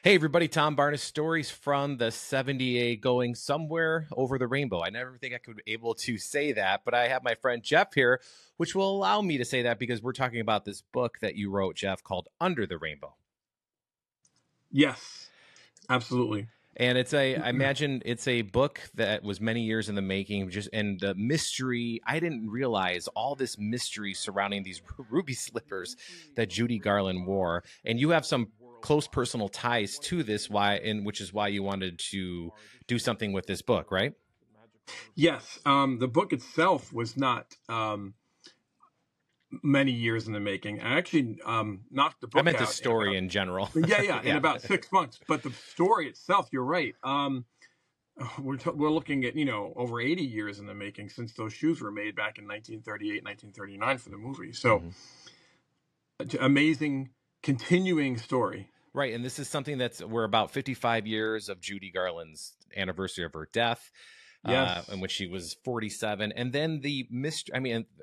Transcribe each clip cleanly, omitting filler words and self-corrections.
Hey everybody, Tom Barnes, stories from the 78 going somewhere over the rainbow. I never think I could be able to say that, but I have my friend Jeff here, which will allow me to say that because we're talking about this book that you wrote, Jeff, called Under the Rainbow. Yes, absolutely. And I imagine it's a book that was many years in the making, and the mystery, I didn't realize all this mystery surrounding these ruby slippers that Judy Garland wore. And you have some close personal ties to this, which is why you wanted to do something with this book, right? Yes, the book itself was not many years in the making. I actually knocked the I book meant the out story in general. in about 6 months. But the story itself, you're right. We're looking at over 80 years in the making since those shoes were made back in 1938, 1939 for the movie. So amazing, continuing story. Right, and this is something we're about 55 years of Judy Garland's anniversary of her death. Yes. In which she was 47. And then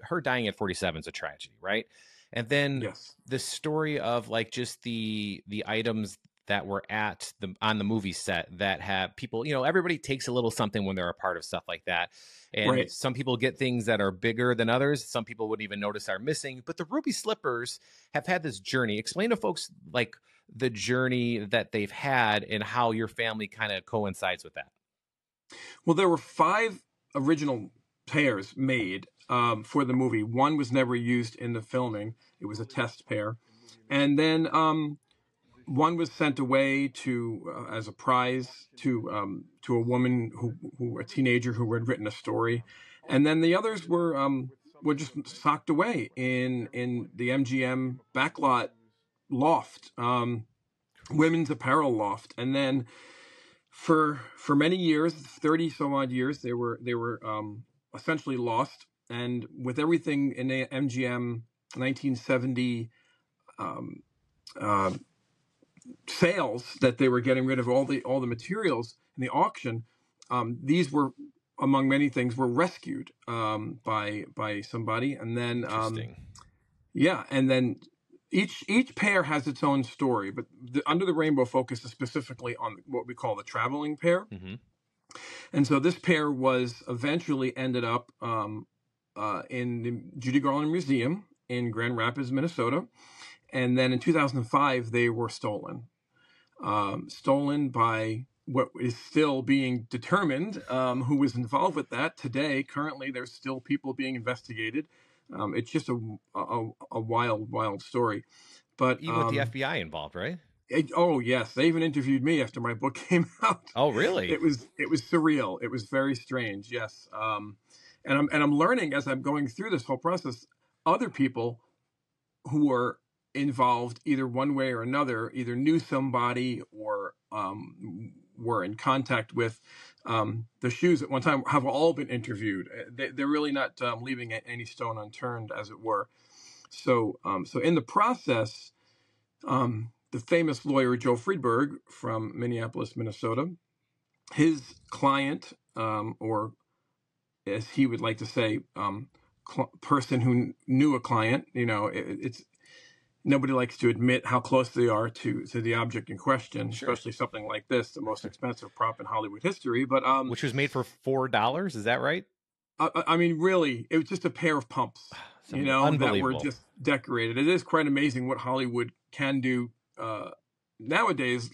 her dying at 47 is a tragedy, right? And then Yes. the story of like just the items that were on the movie set that have people, everybody takes a little something when they're a part of stuff like that. And Right. some people get things that are bigger than others. Some people wouldn't even notice are missing. But the ruby slippers have had this journey. Explain to folks like the journey that they've had and how your family kind of coincides with that. Well, there were 5 original pairs made for the movie. One was never used in the filming. It was a test pair. And then one was sent away as a prize to a woman a teenager who had written a story. And then the others were just socked away in the MGM backlot loft, women's apparel loft. And then for many years, 30 some odd years, they were essentially lost. And with everything in the MGM 1970 sales that they were getting rid of all the materials in the auction, these were, among many things, were rescued by somebody. And then and then each pair has its own story, but Under the Rainbow focuses specifically on what we call the traveling pair. Mm-hmm. And so this pair was eventually ended up in the Judy Garland Museum in Grand Rapids, Minnesota. And then in 2005, they were stolen by what is still being determined who was involved with that. Today, currently, there's still people being investigated. It's just a wild story. But even with the FBI involved, right? Oh yes, they even interviewed me after my book came out. Oh really? It was surreal. It was very strange. Yes, and I'm learning as I'm going through this whole process. Other people who were involved, either one way or another, either knew somebody or were in contact with the shoes at one time, have all been interviewed. They're really not leaving any stone unturned, as it were. So in the process, the famous lawyer Joe Friedberg from Minneapolis, Minnesota, his client, or as he would like to say, person who knew a client, it's nobody likes to admit how close they are to the object in question, Sure. Especially something like this, the most expensive prop in Hollywood history. But which was made for $4, is that right? I mean, really, it was just a pair of pumps, that were just decorated. It is quite amazing what Hollywood can do nowadays,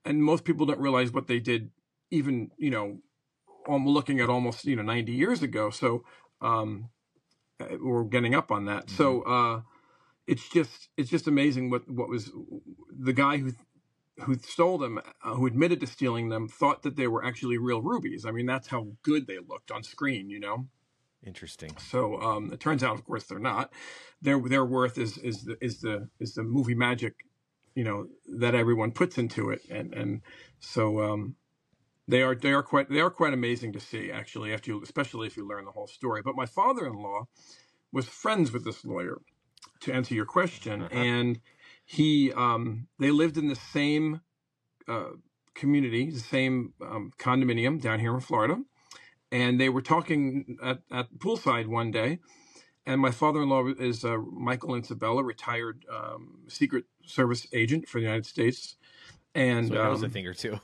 and most people don't realize what they did even, looking at almost 90 years ago. So we're getting up on that. Mm-hmm. So it's just amazing what was the guy who stole them, who admitted to stealing them, thought that they were actually real rubies. I mean, that's how good they looked on screen, Interesting. So it turns out, of course, they're not. Their worth is the movie magic, that everyone puts into it, and so they are quite amazing to see, actually, especially if you learn the whole story. But my father-in-law was friends with this lawyer, to answer your question, and they lived in the same community, the same condominium down here in Florida. And they were talking at poolside one day, and my father-in-law is Michael Isabella, retired Secret Service agent for the United States, And So he knows a thing or two.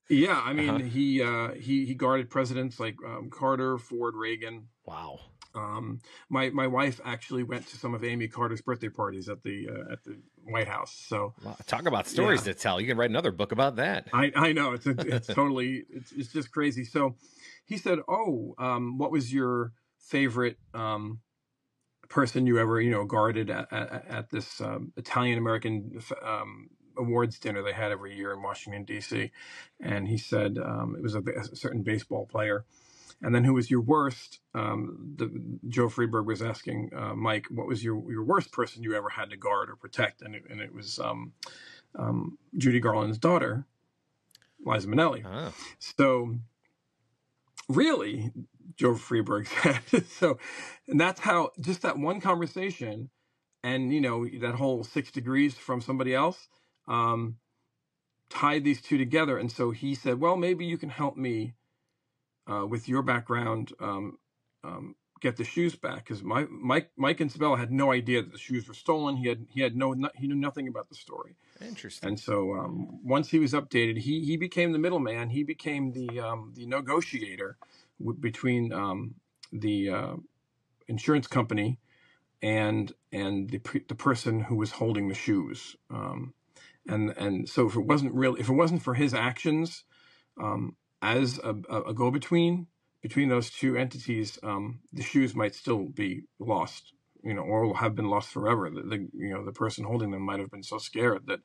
yeah, I mean, Uh-huh. he guarded presidents like Carter, Ford, Reagan. Wow. My wife actually went to some of Amy Carter's birthday parties at the White House. So Well, talk about stories yeah, to tell. You can write another book about that. I know it's totally it's just crazy. So he said, "Oh, what was your favorite person you ever guarded at this Italian American awards dinner they had every year in Washington D.C.?" And he said it was a certain baseball player. And then who was your worst? Joe Friedberg was asking Mike, what was your worst person you ever had to guard or protect? And it was Judy Garland's daughter, Liza Minnelli. Oh. So really, Joe Friedberg said, so, and that's how just that one conversation and, that whole 6 degrees from somebody else tied these two together. And so he said, well, maybe you can help me with your background, get the shoes back, because Mike and Sabella had no idea that the shoes were stolen. He knew nothing about the story. Interesting. And so once he was updated, he became the middleman. He became the negotiator between the insurance company and the person who was holding the shoes. And so if it wasn't for his actions, as a go-between between those two entities, the shoes might still be lost, or have been lost forever. The person holding them might have been so scared that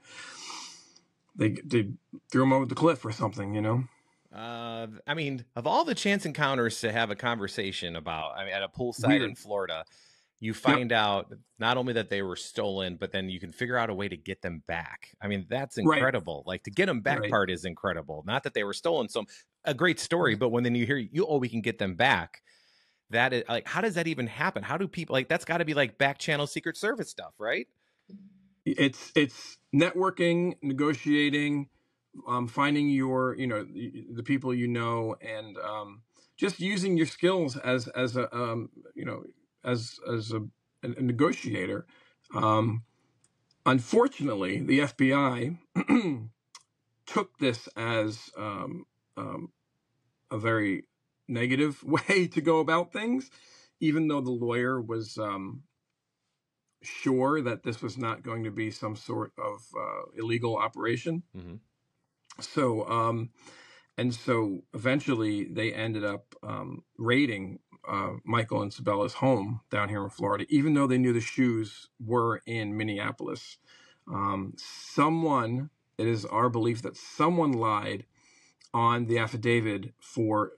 they threw them over the cliff or something. I mean, of all the chance encounters to have a conversation about, at a poolside in Florida, you find out not only that they were stolen, but then you can figure out a way to get them back. I mean, that's incredible. Right. Like, to get them back part is incredible. Not that they were stolen. So a great story, but when then you hear we can get them back. That is like, how does that even happen? How do people that's got to be like back channel Secret Service stuff, right? It's networking, negotiating, finding your, the people, and just using your skills as a negotiator. Unfortunately, the FBI took this as a very negative way to go about things, even though the lawyer was sure that this was not going to be some sort of illegal operation. Mm-hmm. So, and so eventually they ended up raiding Michael and Sabella's home down here in Florida, even though they knew the shoes were in Minneapolis. It is our belief that someone lied on the affidavit for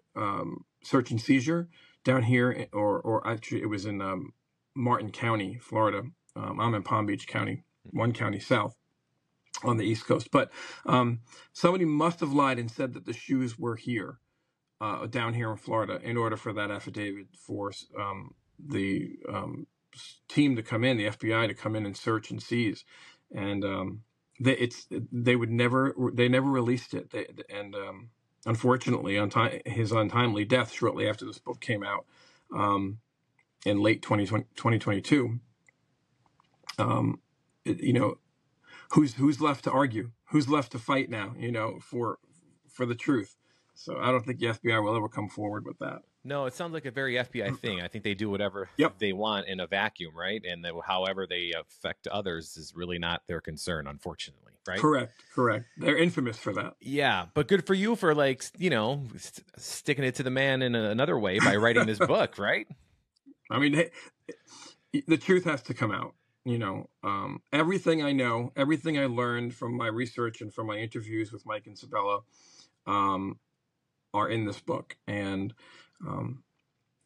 search and seizure down here, or actually it was in Martin County, Florida. I'm in Palm Beach County, one county south on the East Coast. But somebody must have lied and said that the shoes were here, down here in Florida, in order for that affidavit for the team to come in, the FBI to come in and search and seize. And they never released it. Unfortunately, his untimely death shortly after this book came out in late 2022. Who's left to argue? Who's left to fight now? For the truth. So I don't think the FBI will ever come forward with that. No, it sounds like a very FBI thing. I think they do whatever they want in a vacuum, right? And that however they affect others is really not their concern, unfortunately, right? Correct. They're infamous for that. Yeah, but good for you for sticking it to the man in another way by writing this book, right? I mean, the truth has to come out. Everything I know, everything I learned from my research and from my interviews with Mike and Sabella are in this book. And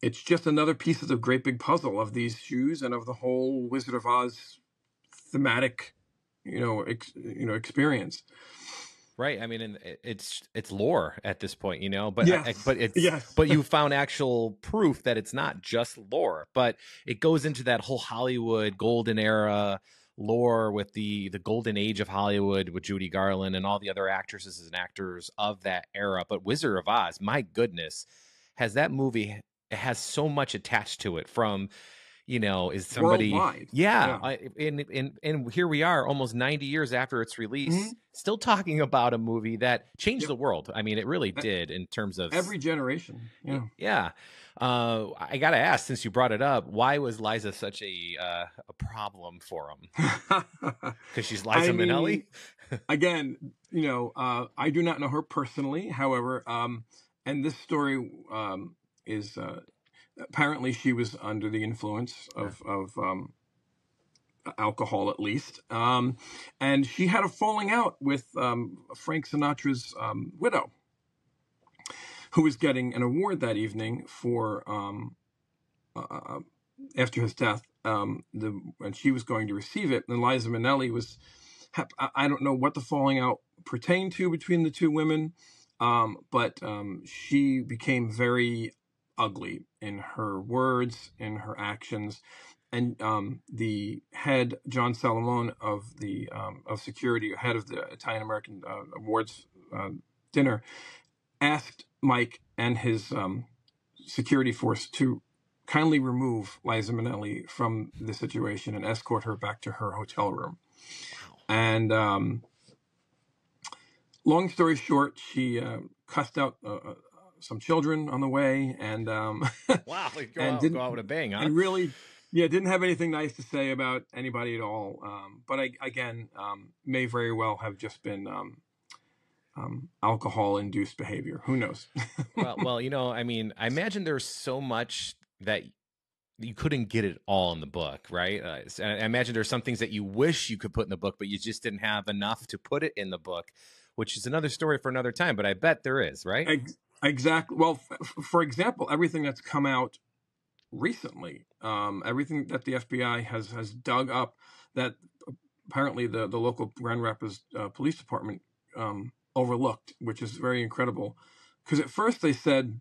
it's just another piece of the great big puzzle of these shoes and of the whole Wizard of Oz thematic, experience. Right. I mean, and it's lore at this point, but you found actual proof that it's not just lore, but it goes into that whole Hollywood golden era lore with the golden age of Hollywood with Judy Garland and all the other actresses and actors of that era. But Wizard of Oz, my goodness, has that movie, it has so much attached to it, from is somebody, worldwide. yeah. Yeah. And here we are almost 90 years after its Hmm. release, still talking about a movie that changed Yep. the world. I mean, it really did in terms of, Every generation. Yeah. yeah. I got to ask, since you brought it up, why was Liza such a problem for him? Because she's Liza I Minnelli? mean, again, I do not know her personally. However, and this story is apparently she was under the influence Yeah. of alcohol, at least, and she had a falling out with Frank Sinatra's widow, who was getting an award that evening for after his death. And she was going to receive it, and Liza Minnelli was. I don't know what the falling out pertained to between the two women, but she became very ugly in her words, in her actions, and the head, John Salomone of security, head of the Italian American Awards dinner, asked Mike and his security force to kindly remove Liza Minnelli from the situation and escort her back to her hotel room. Wow. And long story short, she cussed out some children on the way, and Wow. and Go didn't out with a bang, huh? and really, yeah, didn't have anything nice to say about anybody at all. But again, may very well have just been alcohol-induced behavior. Who knows? Well, I mean, I imagine there's so much that you couldn't get it all in the book, right? I imagine there's some things that you wish you could put in the book, but you just didn't have enough to put it in the book, which is another story for another time. But I bet there is, right? Exactly. Well, for example, everything that's come out recently, everything that the FBI has dug up, that apparently the local Grand Rapids police department overlooked, which is very incredible. Because at first they said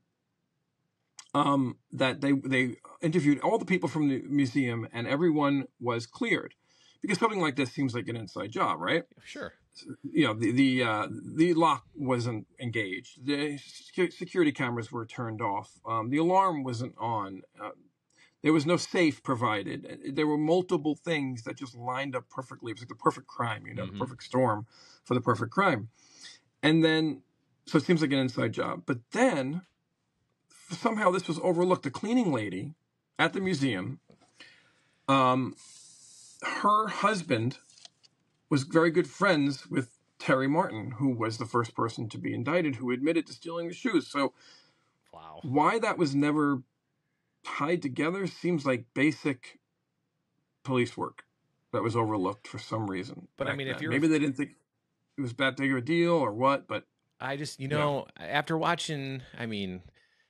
that they interviewed all the people from the museum and everyone was cleared, because something like this seems like an inside job, right? Sure. The lock wasn't engaged, the security cameras were turned off, the alarm wasn't on, there was no safe provided. There were multiple things that just lined up perfectly. It was like the perfect crime, the perfect storm for the perfect crime. And then, so it seems like an inside job. But then, somehow this was overlooked. The cleaning lady at the museum, her husband was very good friends with Terry Martin, who was the first person to be indicted, who admitted to stealing the shoes. So, wow, why that was never tied together seems like basic police work that was overlooked for some reason. But I mean, if you're maybe they didn't think it was that big of a deal or what, but I just, after watching, I mean,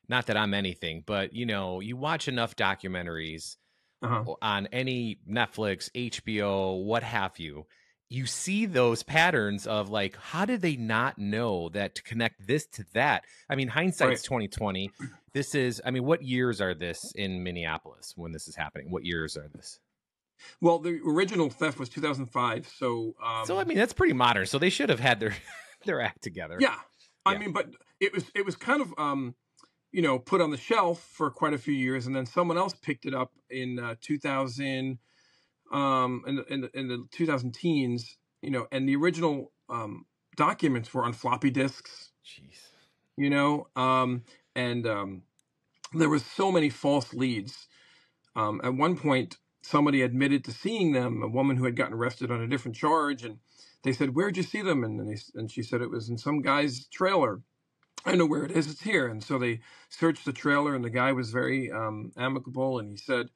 not that I'm anything, but you watch enough documentaries on any Netflix, HBO, what have you, you see those patterns of like, how did they not know that to connect this to that? I mean, hindsight's 2020. This is, I mean, what years are this in Minneapolis when this is happening? What years are this? Well, the original theft was 2005. So I mean, that's pretty modern. So they should have had their act together. Yeah. I mean, but it was kind of, put on the shelf for quite a few years. And then someone else picked it up in 2000, in the 2000 teens, and the original documents were on floppy disks. Jeez. And there was so many false leads. At one point, somebody admitted to seeing them, a woman who had gotten arrested on a different charge, and they said, "Where'd you see them?" And she said it was in some guy's trailer. I know where it is. It's here. And so they searched the trailer, and the guy was very amicable, and he said,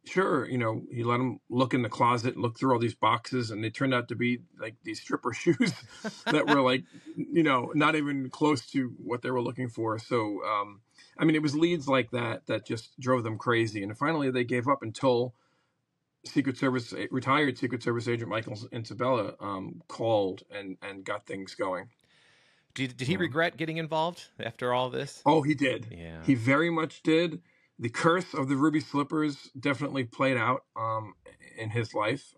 sure, he let him look in the closet, look through all these boxes, and they turned out to be like these stripper shoes that were like, not even close to what they were looking for. So, I mean, it was leads like that just drove them crazy. And finally they gave up until retired Secret Service agent Michael Isabella called and got things going. Did he regret getting involved after all this? Oh, he did. Yeah. He very much did. The curse of the ruby slippers definitely played out in his life.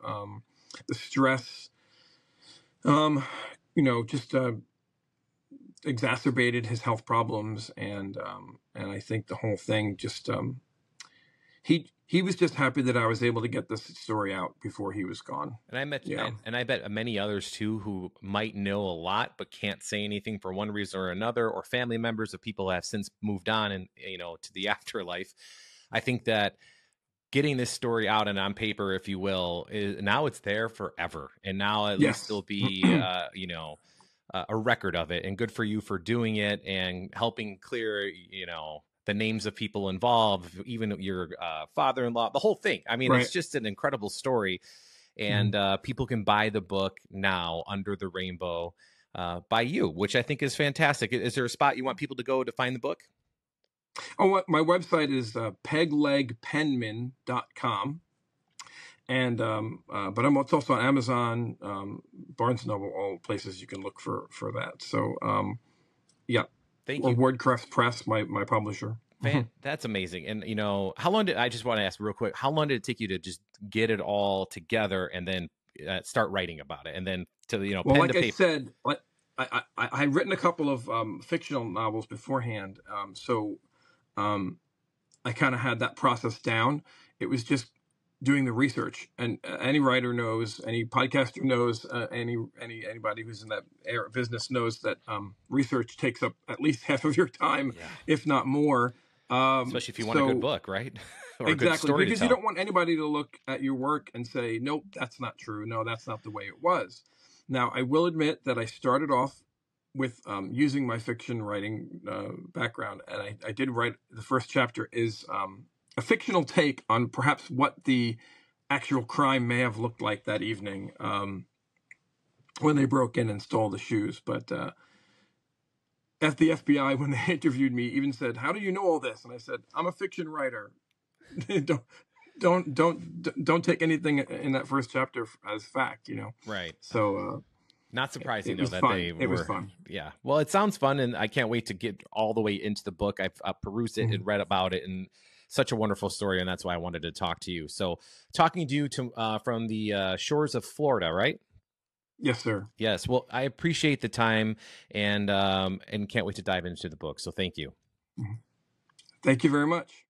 The stress, just exacerbated his health problems, and I think the whole thing just he was just happy that I was able to get this story out before he was gone. And I bet many others too who might know a lot but can't say anything for one reason or another, or family members of people who have since moved on and to the afterlife. I think that getting this story out and on paper, if you will, is now it's there forever, and now at least there'll be a record of it, and good for you for doing it and helping clear the names of people involved, even your father-in-law, the whole thing. I mean, It's just an incredible story. And people can buy the book now, Under the Rainbow, by you, which I think is fantastic. Is there a spot you want people to go to find the book? Oh, my website is peglegpenman.com. And but it's also on Amazon, Barnes & Noble, all places you can look for that. So yeah. Thank you. WordCrest Press, my publisher. That's amazing. And how long I just want to ask real quick, how long did it take you to just get it all together and then start writing about it, and then to well, pen like to paper? I said, I had written a couple of fictional novels beforehand, so I kind of had that process down. It was just doing the research, and any writer knows, any podcaster knows, anybody who's in that business knows that research takes up at least half of your time, if not more. Especially if you want a good book, right? Or exactly, a good story because to you tell. don't want anybody to look at your work and say, nope, that's not true. No, that's not the way it was. Now, I will admit that I started off with using my fiction writing background, and I did write the first chapter is a fictional take on perhaps what the actual crime may have looked like that evening when they broke in and stole the shoes. But at the FBI, when they interviewed me, even said, "How do you know all this?" And I said, "I'm a fiction writer." don't take anything in that first chapter as fact, Right. So not surprising though that fun. they were. It was fun. Yeah. Well, it sounds fun, and I can't wait to get all the way into the book. I've perused it and read about it, and such a wonderful story, and that's why I wanted to talk to you. So, talking to you from the shores of Florida, right? Yes, sir. Yes. Well, I appreciate the time, and can't wait to dive into the book. So, thank you. Thank you very much.